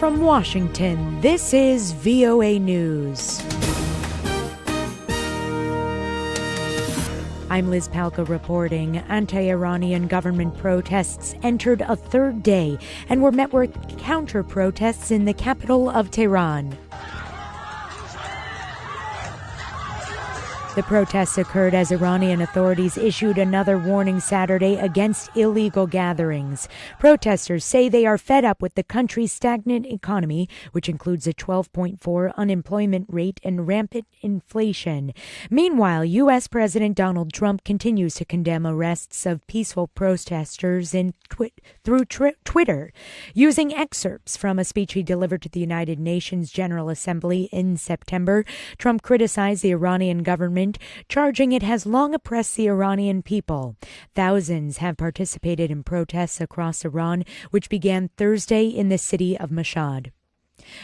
from Washington, this is VOA News. I'm Liz Palka reporting. Anti-Iranian government protests entered a third day and were met with counter-protests in the capital of Tehran. The protests occurred as Iranian authorities issued another warning Saturday against illegal gatherings. Protesters say they are fed up with the country's stagnant economy, which includes a 12.4 unemployment rate and rampant inflation. Meanwhile, U.S. President Donald Trump continues to condemn arrests of peaceful protesters through Twitter. Using excerpts from a speech he delivered to the United Nations General Assembly in September, Trump criticized the Iranian government, charging it has long oppressed the Iranian people. Thousands have participated in protests across Iran, which began Thursday in the city of Mashad.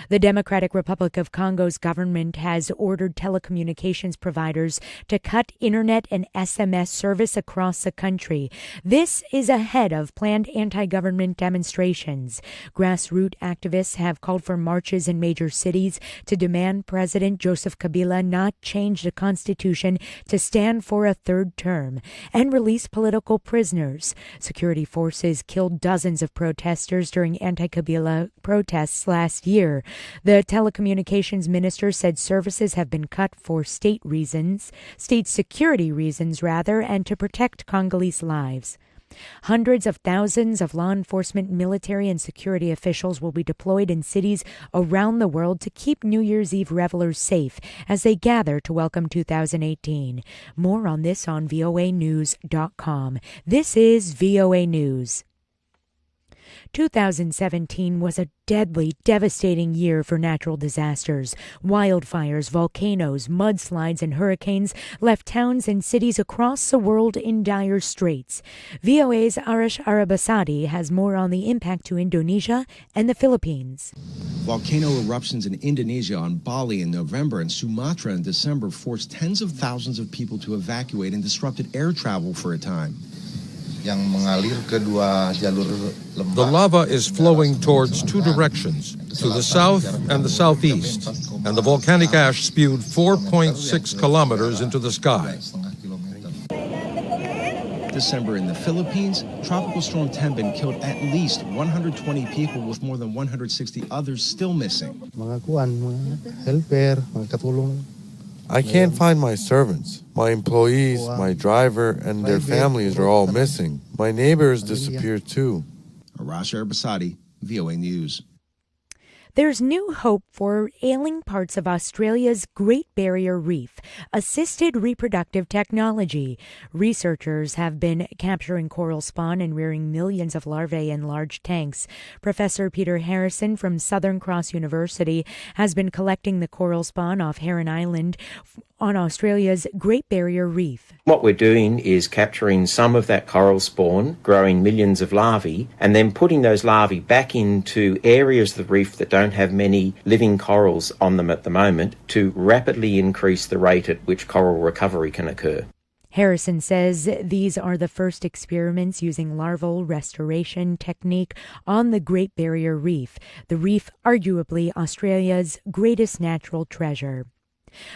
The Democratic Republic of Congo's government has ordered telecommunications providers to cut Internet and SMS service across the country. This is ahead of planned anti-government demonstrations. Grassroot activists have called for marches in major cities to demand President Joseph Kabila not change the constitution to stand for a third term and release political prisoners. Security forces killed dozens of protesters during anti-Kabila protests last year. The telecommunications minister said services have been cut for state security reasons, and to protect Congolese lives. Hundreds of thousands of law enforcement, military, and security officials will be deployed in cities around the world to keep New Year's Eve revelers safe as they gather to welcome 2018. More on this on voanews.com. This is VOA News. 2017 was a deadly, devastating year for natural disasters. Wildfires, volcanoes, mudslides, and hurricanes left towns and cities across the world in dire straits. VOA's Arash Arabasadi has more on the impact to Indonesia and the Philippines. Volcano eruptions in Indonesia, on Bali in November, and Sumatra in December forced tens of thousands of people to evacuate and disrupted air travel for a time. The lava is flowing towards two directions, to the south and the southeast, and the volcanic ash spewed 4.6 kilometers into the sky. December in the Philippines, Tropical Storm Tembin killed at least 120 people, with more than 160 others still missing. I can't find my servants. My employees, my driver, and their families are all missing. My neighbors disappeared too. Arash Arabasadi, VOA News. There's new hope for ailing parts of Australia's Great Barrier Reef, assisted reproductive technology. Researchers have been capturing coral spawn and rearing millions of larvae in large tanks. Professor Peter Harrison from Southern Cross University has been collecting the coral spawn off Heron Island on Australia's Great Barrier Reef. What we're doing is capturing some of that coral spawn, growing millions of larvae, and then putting those larvae back into areas of the reef that don't have many living corals on them at the moment to rapidly increase the rate at which coral recovery can occur. Harrison says these are the first experiments using larval restoration technique on the Great Barrier Reef, the reef arguably Australia's greatest natural treasure.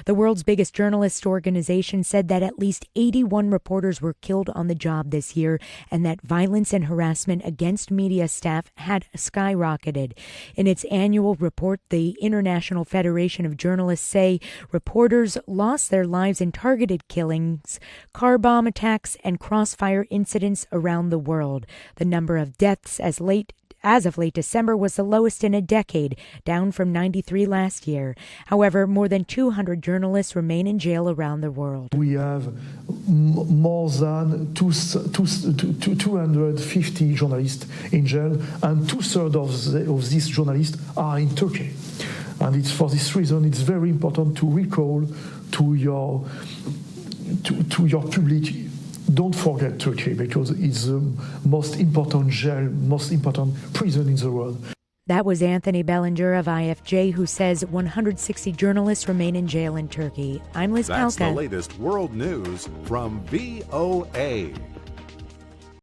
The world's biggest journalist organization said that at least 81 reporters were killed on the job this year and that violence and harassment against media staff had skyrocketed. In its annual report, the International Federation of Journalists say reporters lost their lives in targeted killings, car bomb attacks, and crossfire incidents around the world. The number of deaths as of late December was the lowest in a decade, down from 93 last year. However, more than 200 journalists remain in jail around the world. We have more than 250 journalists in jail, and two-thirds of these journalists are in Turkey. And it's for this reason it's very important to recall to your public, don't forget Turkey, because it's the most important jail, most important prison in the world. That was Anthony Bellinger of IFJ, who says 160 journalists remain in jail in Turkey. I'm Liz Palka. That's the latest world news from VOA.